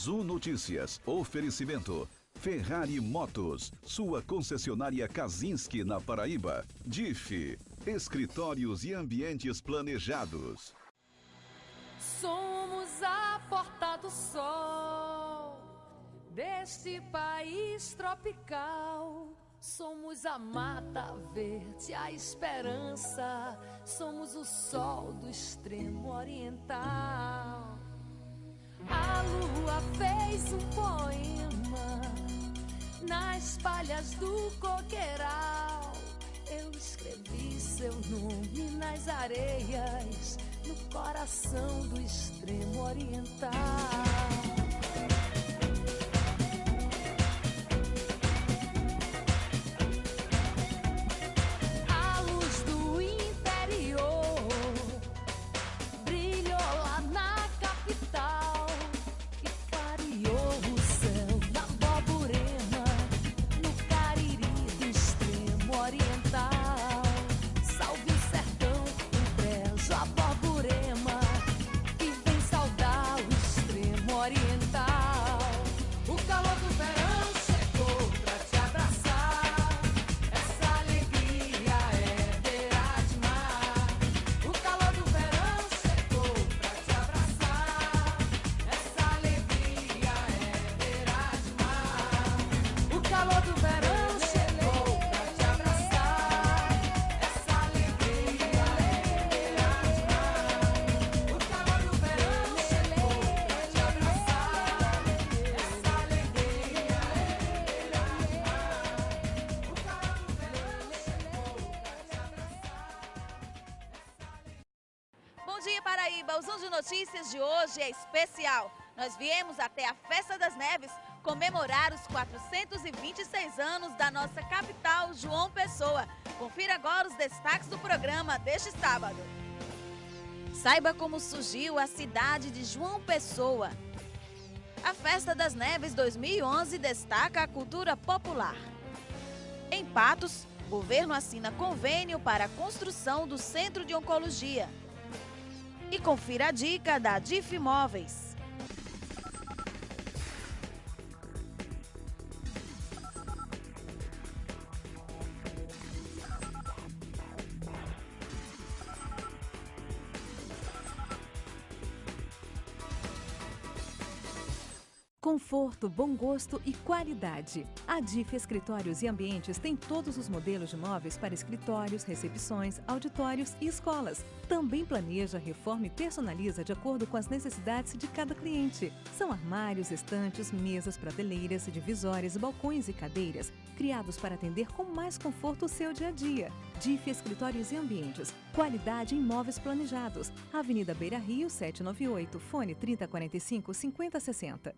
Zoom Notícias. Oferecimento. Ferrari Motos, sua concessionária Kazinski na Paraíba. DIF, escritórios e ambientes planejados. Somos a porta do sol deste país tropical. Somos a mata verde, a esperança. Somos o sol do extremo oriental. A lua fez um poema nas palhas do coqueiral. Eu escrevi seu nome nas areias, no coração do extremo oriental. A luz do interior brilhou lá na capital e clareou o céu da Borborema, no Cariri do extremo oriental. Salve o sertão, o brejo, a Borborema, que vem saudar o extremo oriental. O calor do verão chegou pra te abraçar. Essa alegria é beira de mar. O calor do verão chegou pra te abraçar. Essa alegria é beira de mar. O calor do verão chegou pra te abraçar. Essa alegria é beira de mar. O calor do verão chegou pra te abraçar. Essa alegria é beira de mar. O calor do verão chegou pra te abraçar. Bom dia, Paraíba! O Zoom de Notícias de hoje é especial. Nós viemos até a Festa das Neves comemorar os 426 anos da nossa capital, João Pessoa. Confira agora os destaques do programa deste sábado. Saiba como surgiu a cidade de João Pessoa. A Festa das Neves 2011 destaca a cultura popular. Em Patos, o governo assina convênio para a construção do Centro de Oncologia. E confira a dica da DIF Imóveis. Conforto, bom gosto e qualidade. A DIF Escritórios e Ambientes tem todos os modelos de móveis para escritórios, recepções, auditórios e escolas. Também planeja, reforma e personaliza de acordo com as necessidades de cada cliente. São armários, estantes, mesas, prateleiras, divisórias, balcões e cadeiras, criados para atender com mais conforto o seu dia a dia. DIF Escritórios e Ambientes. Qualidade em móveis planejados. Avenida Beira Rio, 798, fone 3045-5060.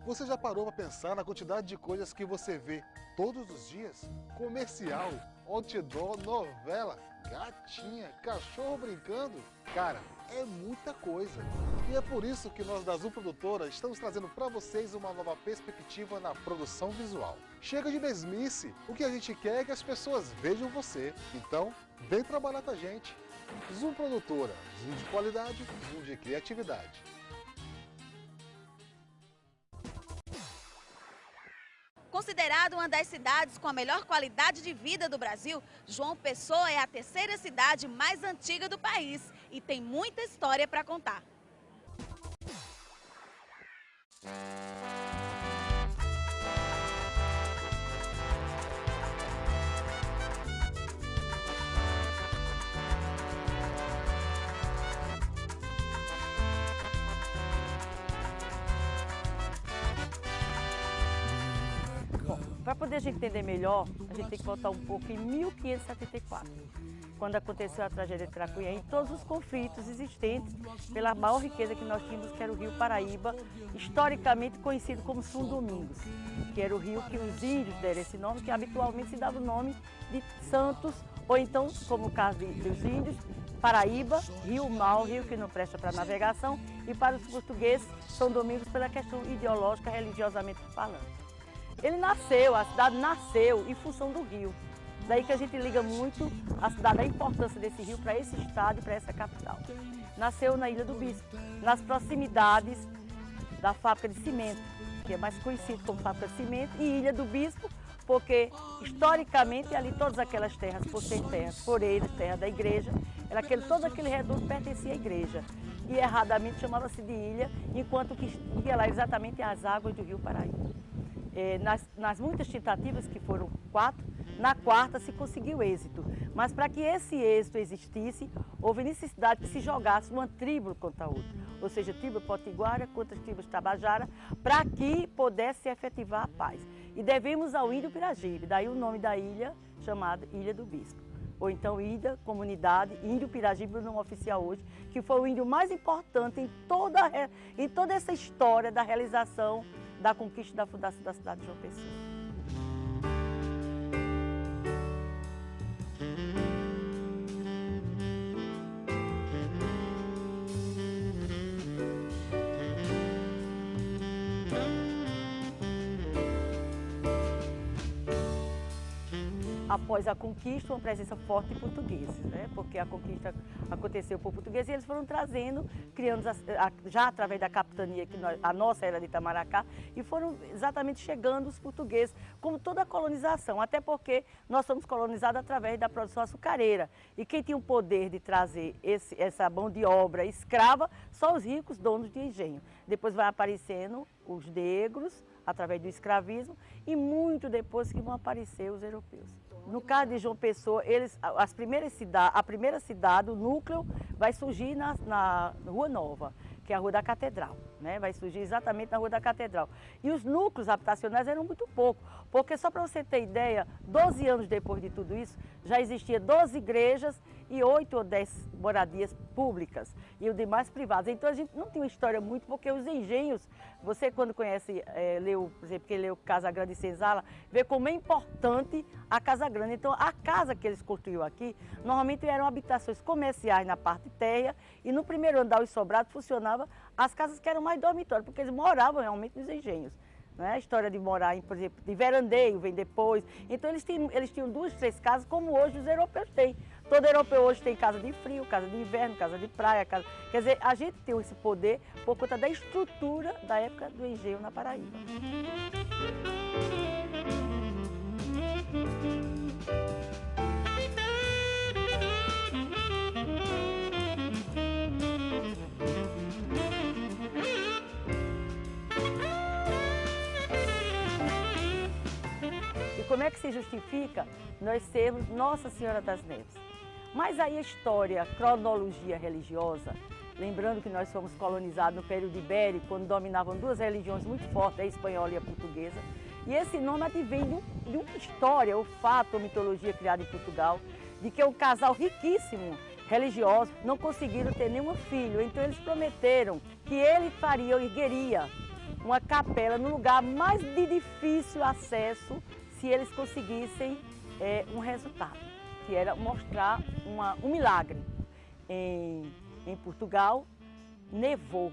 Você já parou para pensar na quantidade de coisas que você vê todos os dias? Comercial, outdoor, novela, gatinha, cachorro brincando. Cara, é muita coisa. E é por isso que nós da Zoom Produtora estamos trazendo para vocês uma nova perspectiva na produção visual. Chega de mesmice, o que a gente quer é que as pessoas vejam você. Então, vem trabalhar com a gente. Zoom Produtora, Zoom de qualidade, Zoom de criatividade. Considerado uma das cidades com a melhor qualidade de vida do Brasil, João Pessoa é a terceira cidade mais antiga do país e tem muita história para contar. Para poder a gente entender melhor, a gente tem que voltar um pouco em 1574, quando aconteceu a tragédia de Tracunhaém e todos os conflitos existentes pela maior riqueza que nós tínhamos, que era o rio Paraíba, historicamente conhecido como São Domingos, que era o rio que os índios deram esse nome, que habitualmente se dava o nome de Santos, ou então, como o caso dos índios, Paraíba, rio mau, rio que não presta para navegação, e para os portugueses, São Domingos pela questão ideológica, religiosamente falando. Ele nasceu, a cidade nasceu em função do rio. Daí que a gente liga muito a cidade, a importância desse rio para esse estado e para essa capital. Nasceu na Ilha do Bispo, nas proximidades da fábrica de cimento, que é mais conhecido como fábrica de cimento, e Ilha do Bispo, porque historicamente ali todas aquelas terras, por ser terras foreiras, terra da igreja, todo aquele reduto pertencia à igreja. E erradamente chamava-se de ilha, enquanto que ia lá exatamente as águas do rio Paraíba. Nas muitas tentativas, que foram 4, na 4ª se conseguiu êxito. Mas para que esse êxito existisse, houve necessidade que se jogasse uma tribo contra a outra. Ou seja, tribo potiguara contra as tribos tabajara, para que pudesse efetivar a paz. E devemos ao índio Piragibe, daí o nome da ilha, chamada Ilha do Bispo. Ou então Ilha, comunidade, Índio Piragibe, o nome oficial hoje, que foi o índio mais importante em toda essa história da realização da conquista da fundação da cidade de João Pessoa. Após a conquista, uma presença forte de portugueses, né? Porque a conquista aconteceu por portugueses e eles foram trazendo, criando já através da capitania, que a nossa era de Itamaracá, e foram exatamente chegando os portugueses, como toda a colonização, até porque nós fomos colonizados através da produção açucareira. E quem tinha o poder de trazer essa mão de obra escrava, só os ricos donos de engenho. Depois vai aparecendo os negros, através do escravismo, e muito depois que vão aparecer os europeus. No caso de João Pessoa, a primeira cidade, o núcleo, vai surgir na Rua Nova, que é a Rua da Catedral, né? Vai surgir exatamente na Rua da Catedral. E os núcleos habitacionais eram muito poucos, porque só para você ter ideia, 12 anos depois de tudo isso, já existia 12 igrejas e 8 ou 10 moradias públicas e o demais privadas. Então a gente não tinha uma história muito, porque os engenhos, você quando conhece, por exemplo, quem leu Casa Grande e Senzala, vê como é importante a Casa Grande. Então a casa que eles construíram aqui, normalmente eram habitações comerciais na parte térrea, e no primeiro andar, os sobrados, funcionava as casas que eram mais dormitórios, porque eles moravam realmente nos engenhos. Não é a história de morar, por exemplo, de verandeio, vem depois. Então eles tinham 2, 3 casas, como hoje os europeus têm. Todo europeu hoje tem casa de frio, casa de inverno, casa de praia. Quer dizer, a gente tem esse poder por conta da estrutura da época do engenho na Paraíba. E como é que se justifica nós sermos Nossa Senhora das Neves? Mas aí a história, a cronologia religiosa, lembrando que nós fomos colonizados no período ibérico, quando dominavam 2 religiões muito fortes, a espanhola e a portuguesa. E esse nome advém de uma história, o fato, a mitologia criada em Portugal, de que um casal riquíssimo, religioso, não conseguiram ter nenhum filho. Então eles prometeram que ele ergueria uma capela no lugar mais de difícil acesso, se eles conseguissem um resultado, que era mostrar um milagre. Em Portugal, nevou,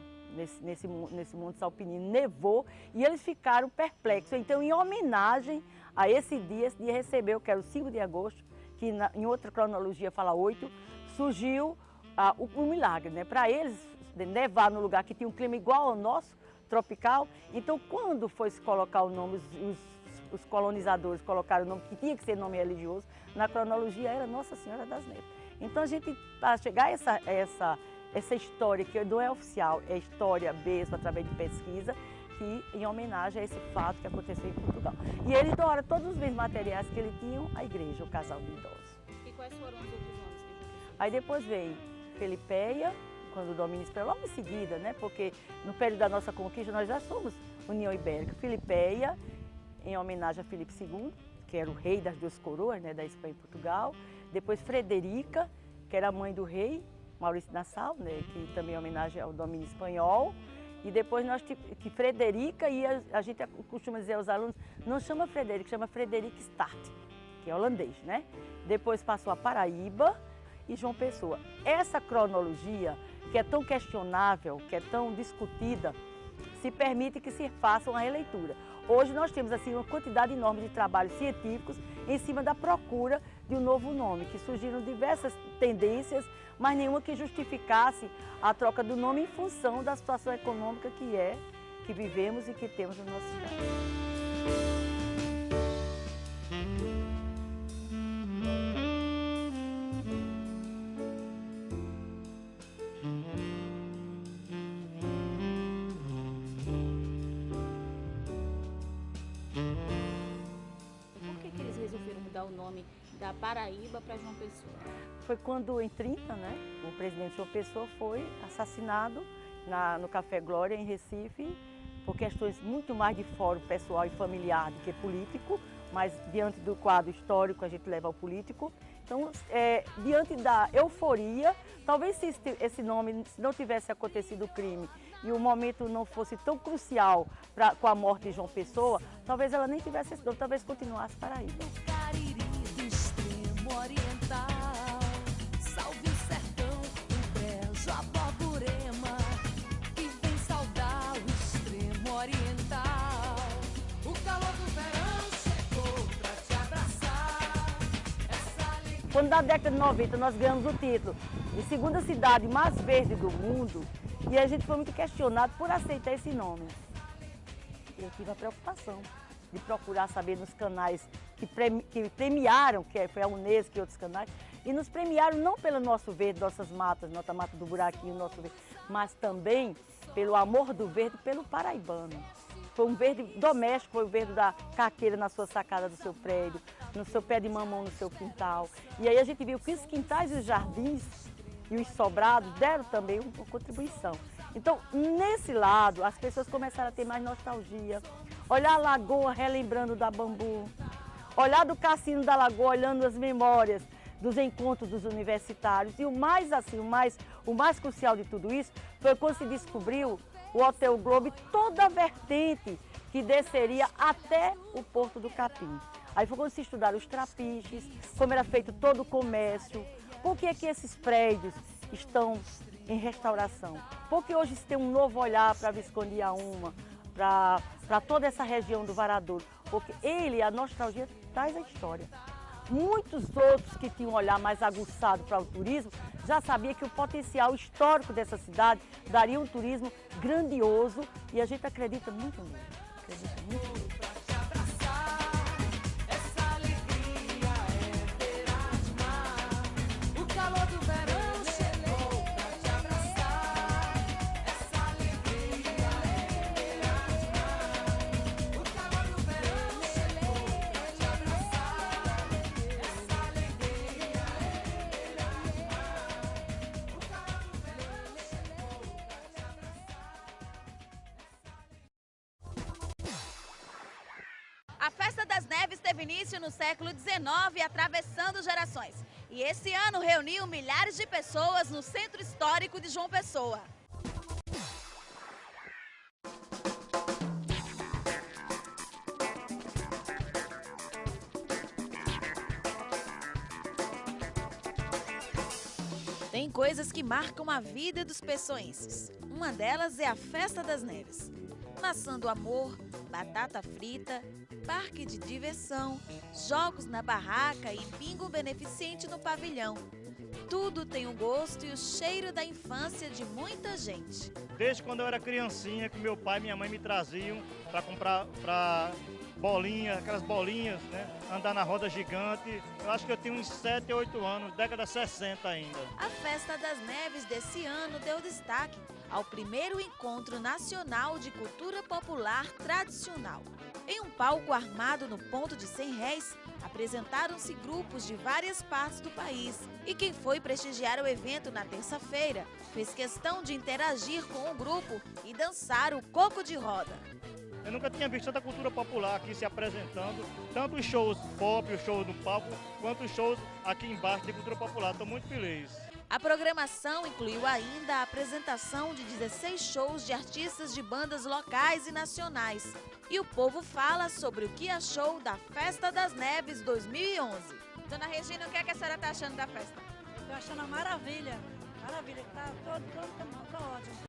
nesse Monte Salpinino, nevou, e eles ficaram perplexos. Então, em homenagem a esse dia recebeu, que era o 5 de agosto, que em outra cronologia fala 8, surgiu o milagre, né? Para eles nevar no lugar que tinha um clima igual ao nosso, tropical. Então, quando foi se colocar o nome, os colonizadores colocaram o nome que tinha que ser nome religioso, na cronologia era Nossa Senhora das Neves. Então a gente, para chegar a essa história, que não é oficial, é história mesmo, através de pesquisa, que em homenagem a esse fato que aconteceu em Portugal. E ele doara todos os bens materiais que ele tinha à igreja, o casal de idosos. E quais foram os outros nomes que ele? Aí depois veio Felipeia, quando o domínio espanhol, logo em seguida, né? Porque no período da nossa conquista nós já somos União Ibérica. Felipeia, em homenagem a Filipe II, que era o rei das 2 coroas, né, da Espanha e Portugal. Depois Frederica, que era a mãe do rei, Maurício Nassau, né, que também é homenagem ao domínio espanhol. E depois que Frederica, e a gente costuma dizer aos alunos, não chama Frederica, chama Frederica Start, que é holandês, né? Depois passou a Paraíba e João Pessoa. Essa cronologia, que é tão questionável, que é tão discutida, se permite que se faça uma releitura. Hoje nós temos assim uma quantidade enorme de trabalhos científicos em cima da procura de um novo nome, que surgiram diversas tendências, mas nenhuma que justificasse a troca do nome em função da situação econômica que é que vivemos e que temos na nossa cidade. Por que eles resolveram mudar o nome da Paraíba para João Pessoa? Foi quando, em 30, né, o presidente João Pessoa foi assassinado no Café Glória, em Recife, por questões muito mais de fórum pessoal e familiar do que político, mas diante do quadro histórico a gente leva ao político. Então, diante da euforia, talvez se esse nome não tivesse acontecido o crime e o momento não fosse tão crucial com a morte de João Pessoa, talvez ela nem tivesse esse nome, talvez continuasse Paraíba. Cariri do extremo oriental, salve o sertão, o brejo, a Borborema, que vem saudar o extremo oriental. O calor do verão chegou pra te abraçar. Quando na década de 90 nós ganhamos o título de segunda cidade mais verde do mundo, e a gente foi muito questionado por aceitar esse nome. Eu tive a preocupação de procurar saber nos canais que premiaram, que foi a Unesco e outros canais, e nos premiaram não pelo nosso verde, nossas matas, nossa mata do buraquinho, nosso verde, mas também pelo amor do verde, pelo paraibano. Foi um verde doméstico, foi o verde da caqueira na sua sacada do seu prédio, no seu pé de mamão no seu quintal. E aí a gente viu que os quintais e os jardins e os sobrados deram também uma contribuição. Então, nesse lado, as pessoas começaram a ter mais nostalgia, olhar a lagoa relembrando da Bambu, olhar do cassino da lagoa, olhando as memórias dos encontros dos universitários. E o mais crucial de tudo isso foi quando se descobriu o Hotel Globo e toda a vertente que desceria até o Porto do Capim. Aí foi quando se estudaram os trapiches, como era feito todo o comércio, por que esses prédios estão em restauração, por que hoje se tem um novo olhar para a Visconde Auma, para toda essa região do Varadouro, porque a nostalgia traz a história. Muitos outros que tinham um olhar mais aguçado para o turismo já sabiam que o potencial histórico dessa cidade daria um turismo grandioso e a gente acredita muito nisso. Acredita muito nisso. A Festa das Neves teve início no século XIX, atravessando gerações. E esse ano reuniu milhares de pessoas no Centro Histórico de João Pessoa. Tem coisas que marcam a vida dos pessoenses. Uma delas é a Festa das Neves. Maçã do amor, batata frita, parque de diversão, jogos na barraca e bingo beneficente no pavilhão. Tudo tem o gosto e o cheiro da infância de muita gente. Desde quando eu era criancinha, que meu pai e minha mãe me traziam para comprar bolinha, aquelas bolinhas, né? Andar na roda gigante. Eu acho que eu tinha uns 7, 8 anos, década 60 ainda. A Festa das Neves desse ano deu destaque ao primeiro Encontro Nacional de Cultura Popular Tradicional. Em um palco armado no ponto de 100 réis, apresentaram-se grupos de várias partes do país. E quem foi prestigiar o evento na terça-feira fez questão de interagir com o grupo e dançar o coco de roda. Eu nunca tinha visto tanta cultura popular aqui se apresentando, tanto os shows pop, os shows no palco, quanto os shows aqui embaixo de cultura popular. Estou muito feliz. A programação incluiu ainda a apresentação de 16 shows de artistas de bandas locais e nacionais. E o povo fala sobre o que achou da Festa das Neves 2011. Dona Regina, o que a senhora está achando da festa? Estou achando uma maravilha. Maravilha, está todo ótimo.